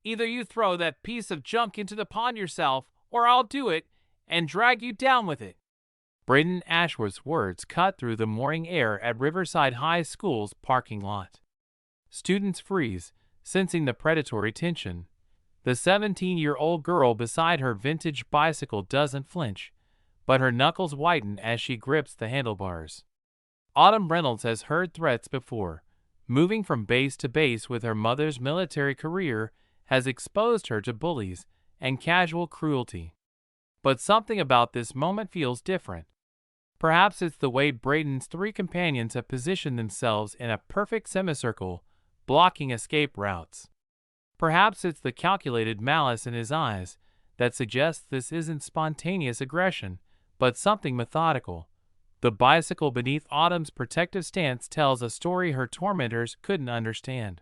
Either you throw that piece of junk into the pond yourself, or I'll do it and drag you down with it. Braden Ashworth's words cut through the morning air at Riverside High School's parking lot. Students freeze, sensing the predatory tension. The 17-year-old girl beside her vintage bicycle doesn't flinch, but her knuckles whiten as she grips the handlebars. Autumn Reynolds has heard threats before. Moving from base to base with her mother's military career has exposed her to bullies and casual cruelty. But something about this moment feels different. Perhaps it's the way Braden's three companions have positioned themselves in a perfect semicircle, blocking escape routes. Perhaps it's the calculated malice in his eyes that suggests this isn't spontaneous aggression, but something methodical. The bicycle beneath Autumn's protective stance tells a story her tormentors couldn't understand.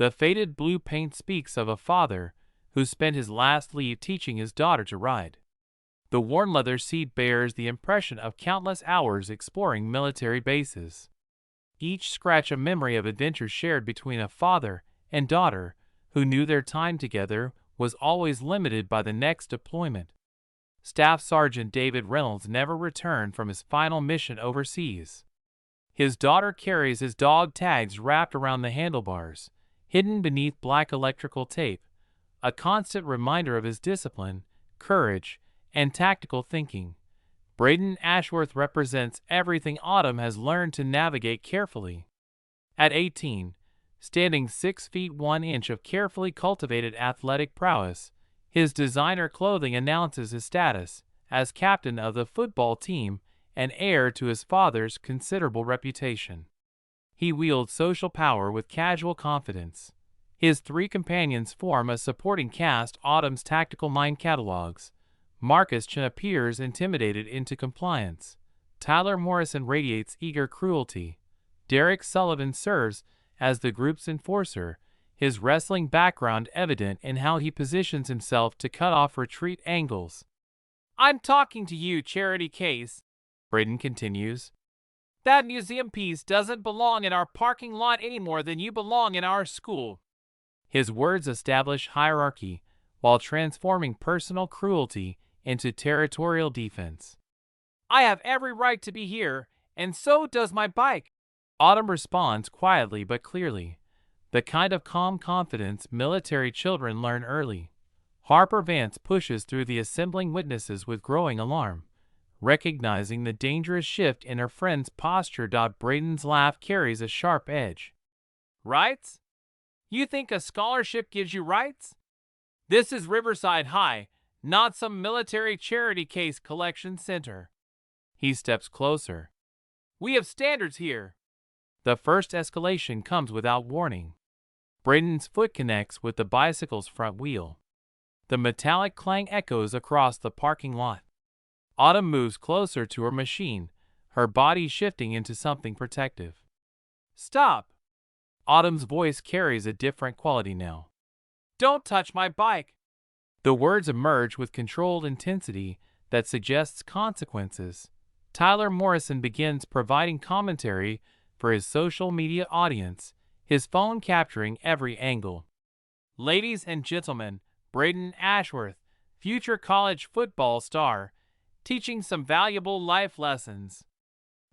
The faded blue paint speaks of a father who spent his last leave teaching his daughter to ride. The worn leather seat bears the impression of countless hours exploring military bases. Each scratch a memory of adventures shared between a father and daughter who knew their time together was always limited by the next deployment. Staff Sergeant David Reynolds never returned from his final mission overseas. His daughter carries his dog tags wrapped around the handlebars, hidden beneath black electrical tape, a constant reminder of his discipline, courage, and tactical thinking. Braden Ashworth represents everything Autumn has learned to navigate carefully. At 18, standing 6 feet 1 inch of carefully cultivated athletic prowess, his designer clothing announces his status as captain of the football team and heir to his father's considerable reputation. He wields social power with casual confidence. His three companions form a supporting cast. Autumn's tactical mind catalogs. Marcus Chen appears intimidated into compliance. Tyler Morrison radiates eager cruelty. Derek Sullivan serves as the group's enforcer, his wrestling background evident in how he positions himself to cut off retreat angles. I'm talking to you, Charity Case, Braden continues. That museum piece doesn't belong in our parking lot any more than you belong in our school. His words establish hierarchy while transforming personal cruelty into territorial defense. I have every right to be here, and so does my bike. Autumn responds quietly but clearly, the kind of calm confidence military children learn early. Harper Vance pushes through the assembling witnesses with growing alarm, recognizing the dangerous shift in her friend's posture. Braden's laugh carries a sharp edge. Rights? You think a scholarship gives you rights? This is Riverside High, not some military charity case collection center. He steps closer. We have standards here. The first escalation comes without warning. Braden's foot connects with the bicycle's front wheel. The metallic clang echoes across the parking lot. Autumn moves closer to her machine, her body shifting into something protective. Stop! Autumn's voice carries a different quality now. Don't touch my bike. The words emerge with controlled intensity that suggests consequences. Tyler Morrison begins providing commentary for his social media audience, his phone capturing every angle. Ladies and gentlemen, Braden Ashworth, future college football star, teaching some valuable life lessons.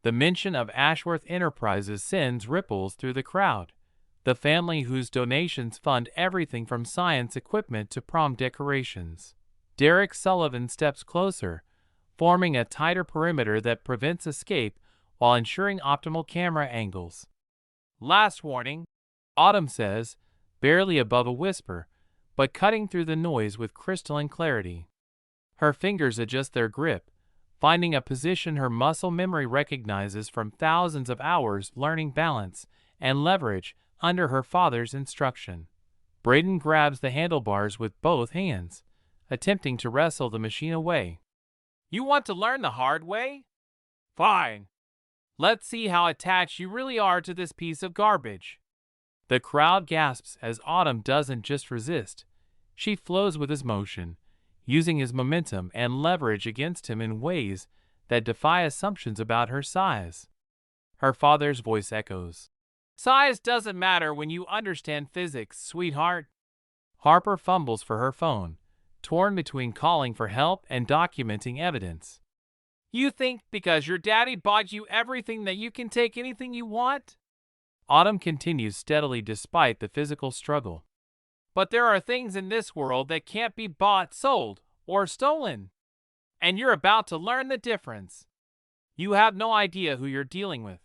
The mention of Ashworth Enterprises sends ripples through the crowd. The family whose donations fund everything from science equipment to prom decorations. Derek Sullivan steps closer, forming a tighter perimeter that prevents escape while ensuring optimal camera angles. Last warning, Autumn says, barely above a whisper, but cutting through the noise with crystalline clarity. Her fingers adjust their grip, finding a position her muscle memory recognizes from thousands of hours learning balance and leverage under her father's instruction. Braden grabs the handlebars with both hands, attempting to wrestle the machine away. You want to learn the hard way? Fine. Let's see how attached you really are to this piece of garbage. The crowd gasps as Autumn doesn't just resist. She flows with his motion, using his momentum and leverage against him in ways that defy assumptions about her size. Her father's voice echoes. Size doesn't matter when you understand physics, sweetheart. Harper fumbles for her phone, torn between calling for help and documenting evidence. You think because your daddy bought you everything that you can take anything you want? Autumn continues steadily despite the physical struggle. But there are things in this world that can't be bought, sold, or stolen. And you're about to learn the difference. You have no idea who you're dealing with.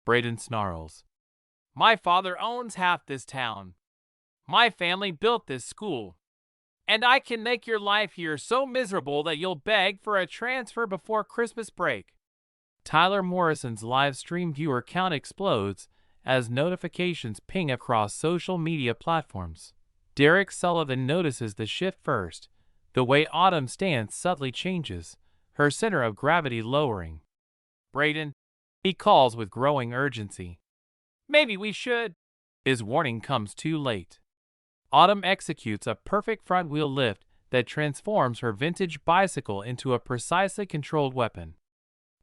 Braden snarls. My father owns half this town. My family built this school. And I can make your life here so miserable that you'll beg for a transfer before Christmas break. Tyler Morrison's live stream viewer count explodes as notifications ping across social media platforms. Derek Sullivan notices the shift first. The way Autumn's stance subtly changes, her center of gravity lowering. Braden, He calls with growing urgency. maybe we should. His warning comes too late. Autumn executes a perfect front-wheel lift that transforms her vintage bicycle into a precisely controlled weapon.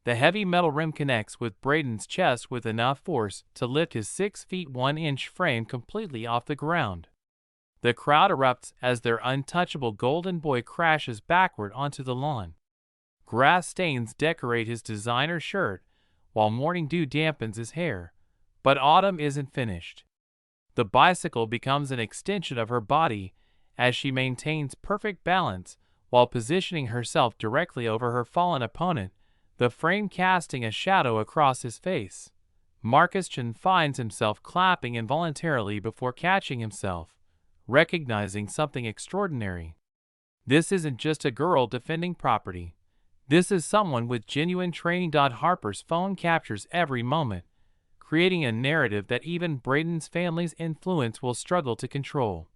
The heavy metal rim connects with Braden's chest with enough force to lift his 6 feet 1 inch frame completely off the ground. The crowd erupts as their untouchable golden boy crashes backward onto the lawn. Grass stains decorate his designer shirt, while morning dew dampens his hair. But Autumn isn't finished. The bicycle becomes an extension of her body as she maintains perfect balance while positioning herself directly over her fallen opponent, the frame casting a shadow across his face. Marcus Chen finds himself clapping involuntarily before catching himself, recognizing something extraordinary. This isn't just a girl defending property. This is someone with genuine training. Harper's phone captures every moment, creating a narrative that even Braden's family's influence will struggle to control.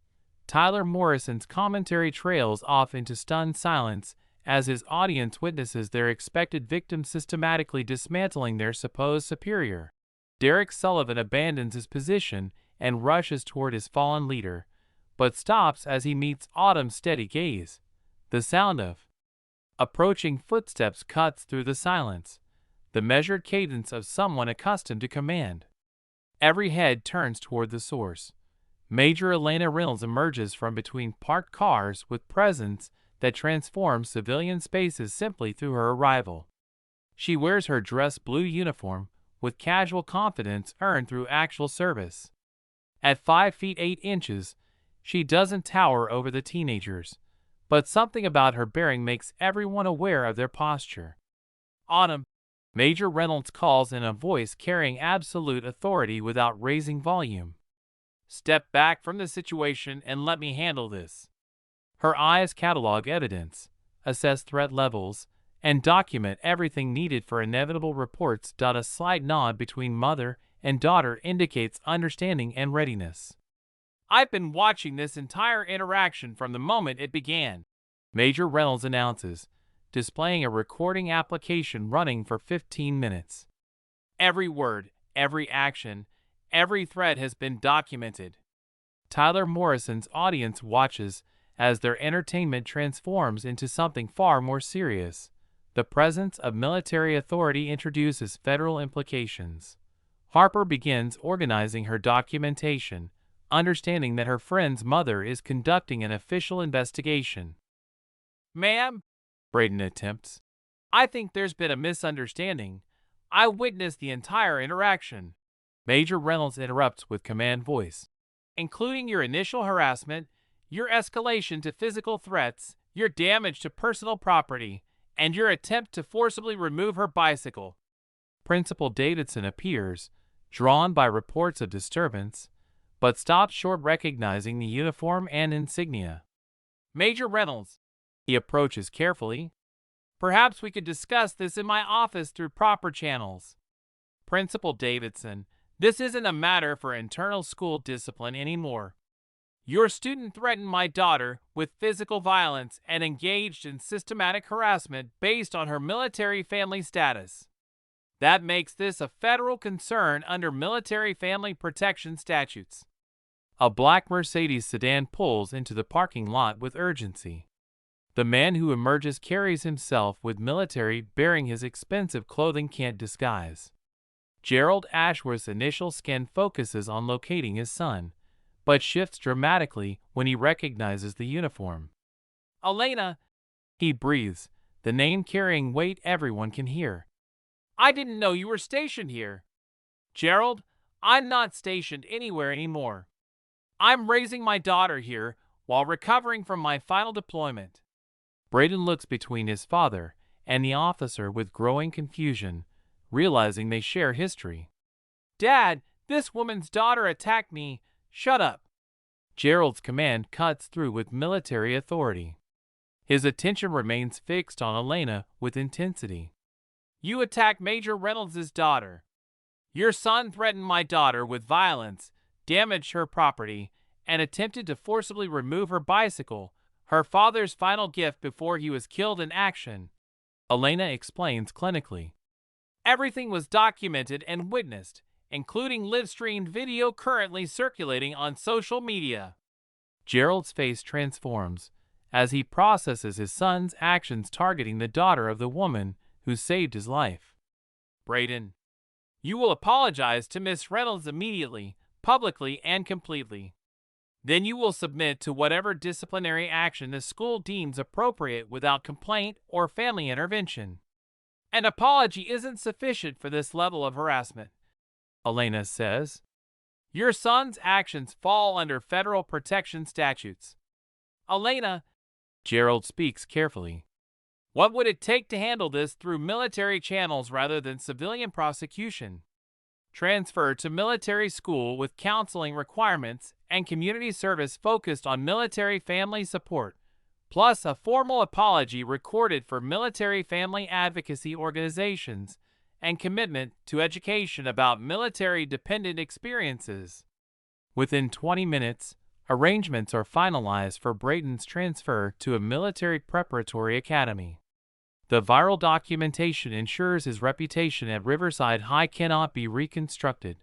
Tyler Morrison's commentary trails off into stunned silence as his audience witnesses their expected victim systematically dismantling their supposed superior. Derek Sullivan abandons his position and rushes toward his fallen leader, but stops as he meets Autumn's steady gaze. The sound of approaching footsteps cuts through the silence, the measured cadence of someone accustomed to command. Every head turns toward the source. Major Elena Reynolds emerges from between parked cars with presence that transforms civilian spaces simply through her arrival. She wears her dress blue uniform with casual confidence earned through actual service. At 5 feet 8 inches, she doesn't tower over the teenagers, but something about her bearing makes everyone aware of their posture. Autumn, Major Reynolds calls in a voice carrying absolute authority without raising volume. step back from the situation and let me handle this. Her eyes catalog evidence, assess threat levels, and document everything needed for inevitable reports. A slight nod between mother and daughter indicates understanding and readiness. I've been watching this entire interaction from the moment it began. Major Reynolds announces, displaying a recording application running for 15 minutes. Every word, every action, every threat has been documented. Tyler Morrison's audience watches as their entertainment transforms into something far more serious. The presence of military authority introduces federal implications. Harper begins organizing her documentation, understanding that her friend's mother is conducting an official investigation. Ma'am, Braden attempts. I think there's been a misunderstanding. I witnessed the entire interaction, Major Reynolds interrupts with command voice. including your initial harassment, your escalation to physical threats, your damage to personal property, and your attempt to forcibly remove her bicycle. Principal Davidson appears, drawn by reports of disturbance, but stops short recognizing the uniform and insignia. Major Reynolds, He approaches carefully. perhaps we could discuss this in my office through proper channels. Principal Davidson, this isn't a matter for internal school discipline anymore. Your student threatened my daughter with physical violence and engaged in systematic harassment based on her military family status. That makes this a federal concern under military family protection statutes. A black Mercedes sedan pulls into the parking lot with urgency. The man who emerges carries himself with military bearing his expensive clothing can't disguise. Gerald Ashworth's initial scan focuses on locating his son, but shifts dramatically when he recognizes the uniform. Elena, He breathes, the name carrying weight everyone can hear. I didn't know you were stationed here. Gerald, I'm not stationed anywhere anymore. I'm raising my daughter here while recovering from my final deployment. Braden looks between his father and the officer with growing confusion, realizing they share history. Dad, this woman's daughter attacked me. Shut up. Gerald's command cuts through with military authority. His attention remains fixed on Elena with intensity. You attacked Major Reynolds' daughter. Your son threatened my daughter with violence, damaged her property, and attempted to forcibly remove her bicycle, her father's final gift before he was killed in action. Elena explains clinically. Everything was documented and witnessed, including live-streamed video currently circulating on social media. Gerald's face transforms as he processes his son's actions targeting the daughter of the woman who saved his life. Braden, you will apologize to Miss Reynolds immediately, publicly, and completely. Then you will submit to whatever disciplinary action the school deems appropriate without complaint or family intervention. An apology isn't sufficient for this level of harassment, Elena says. Your son's actions fall under federal protection statutes. Elena, Gerald speaks carefully. What would it take to handle this through military channels rather than civilian prosecution? Transfer to military school with counseling requirements and community service focused on military family support, plus a formal apology recorded for military family advocacy organizations and commitment to education about military-dependent experiences. Within 20 minutes, arrangements are finalized for Braden's transfer to a military preparatory academy. The viral documentation ensures his reputation at Riverside High cannot be reconstructed.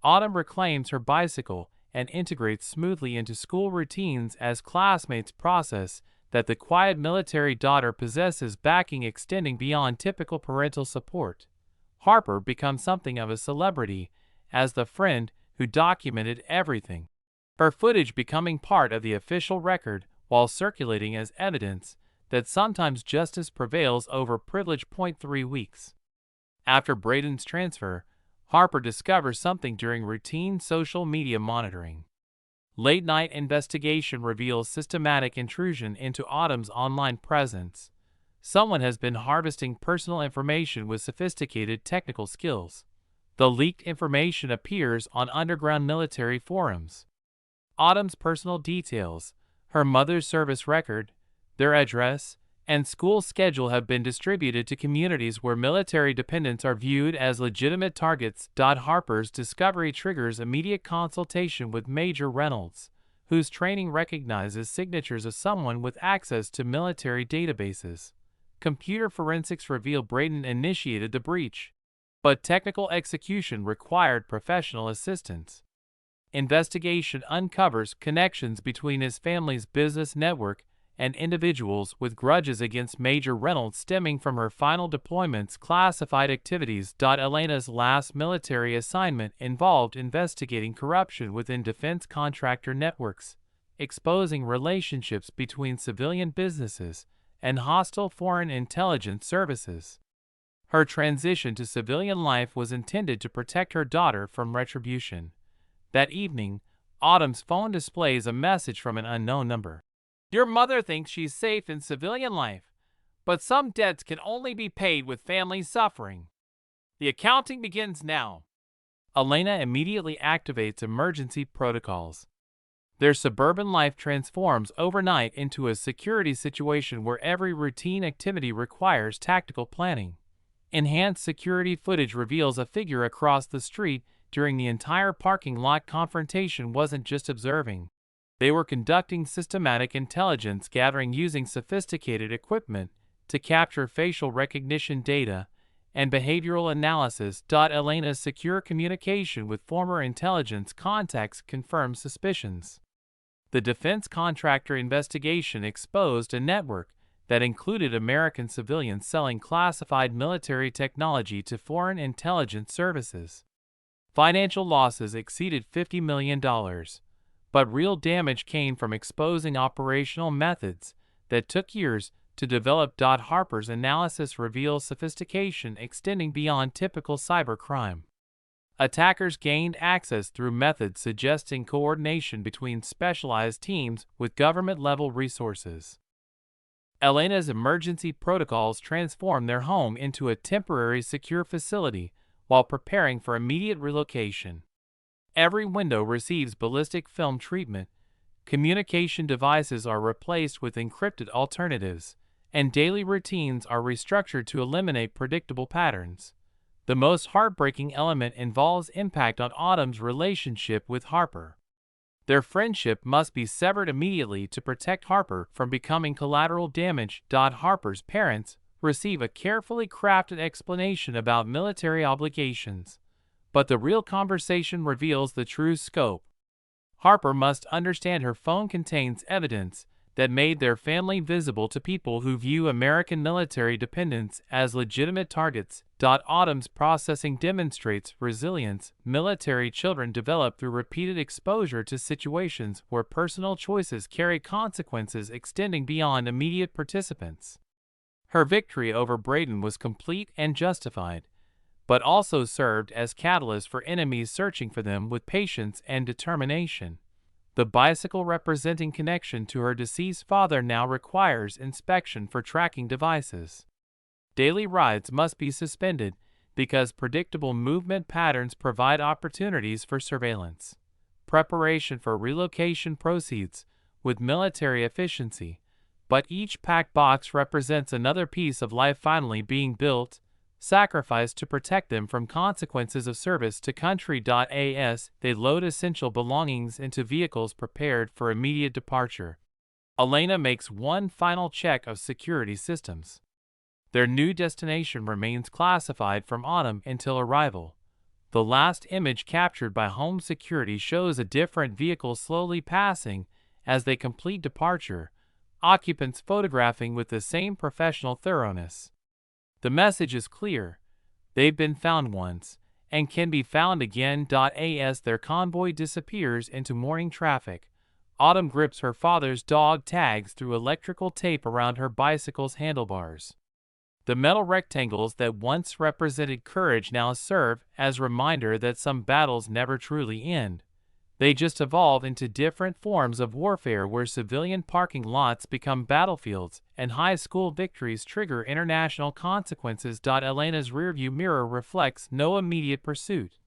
Autumn reclaims her bicycle and integrates smoothly into school routines as classmates process that the quiet military daughter possesses backing extending beyond typical parental support. Harper becomes something of a celebrity as the friend who documented everything, her footage becoming part of the official record while circulating as evidence that sometimes justice prevails over privilege. 3 weeks after Braden's transfer, Harper discovers something during routine social media monitoring. Late-night investigation reveals systematic intrusion into Autumn's online presence. Someone has been harvesting personal information with sophisticated technical skills. The leaked information appears on underground military forums. Autumn's personal details, her mother's service record, their address, and school schedule have been distributed to communities where military dependents are viewed as legitimate targets. Harper's discovery triggers immediate consultation with Major Reynolds, whose training recognizes signatures of someone with access to military databases. Computer forensics reveal Braden initiated the breach, but technical execution required professional assistance. Investigation uncovers connections between his family's business network and individuals with grudges against Major Reynolds stemming from her final deployment's classified activities. Elena's last military assignment involved investigating corruption within defense contractor networks, exposing relationships between civilian businesses and hostile foreign intelligence services. Her transition to civilian life was intended to protect her daughter from retribution. That evening, Autumn's phone displays a message from an unknown number. Your mother thinks she's safe in civilian life, but some debts can only be paid with family suffering. The accounting begins now. Elena immediately activates emergency protocols. Their suburban life transforms overnight into a security situation where every routine activity requires tactical planning. Enhanced security footage reveals a figure across the street during the entire parking lot confrontation wasn't just observing. They were conducting systematic intelligence gathering using sophisticated equipment to capture facial recognition data and behavioral analysis. Elena's secure communication with former intelligence contacts confirms suspicions. The defense contractor investigation exposed a network that included American civilians selling classified military technology to foreign intelligence services. Financial losses exceeded $50 million, but real damage came from exposing operational methods that took years to develop. Harper's analysis reveals sophistication extending beyond typical cybercrime. Attackers gained access through methods suggesting coordination between specialized teams with government-level resources. Elena's emergency protocols transformed their home into a temporary secure facility while preparing for immediate relocation. Every window receives ballistic film treatment, communication devices are replaced with encrypted alternatives, and daily routines are restructured to eliminate predictable patterns. The most heartbreaking element involves impact on Autumn's relationship with Harper. Their friendship must be severed immediately to protect Harper from becoming collateral damage. Harper's parents receive a carefully crafted explanation about military obligations, but the real conversation reveals the true scope. Harper must understand her phone contains evidence that made their family visible to people who view American military dependents as legitimate targets. Autumn's processing demonstrates resilience. Military children develop through repeated exposure to situations where personal choices carry consequences extending beyond immediate participants. Her victory over Braden was complete and justified, but also served as catalyst for enemies searching for them with patience and determination. The bicycle representing connection to her deceased father now requires inspection for tracking devices. Daily rides must be suspended because predictable movement patterns provide opportunities for surveillance. Preparation for relocation proceeds with military efficiency, but each packed box represents another piece of life finally being built, sacrificed to protect them from consequences of service to country. As they load essential belongings into vehicles prepared for immediate departure, Elena makes one final check of security systems. Their new destination remains classified from Autumn until arrival. The last image captured by home security shows a different vehicle slowly passing as they complete departure, occupants photographing with the same professional thoroughness. The message is clear. They've been found once, and can be found again. As their convoy disappears into morning traffic, Autumn grips her father's dog tags through electrical tape around her bicycle's handlebars. The metal rectangles that once represented courage now serve as a reminder that some battles never truly end. They just evolve into different forms of warfare where civilian parking lots become battlefields and high school victories trigger international consequences. Elena's rearview mirror reflects no immediate pursuit,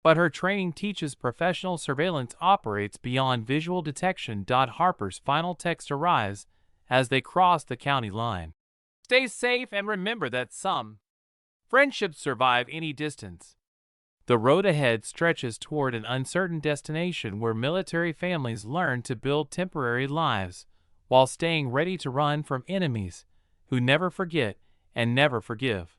but her training teaches professional surveillance operates beyond visual detection. Harper's final text arrives as they cross the county line. Stay safe and remember that some friendships survive any distance. The road ahead stretches toward an uncertain destination where military families learn to build temporary lives while staying ready to run from enemies who never forget and never forgive.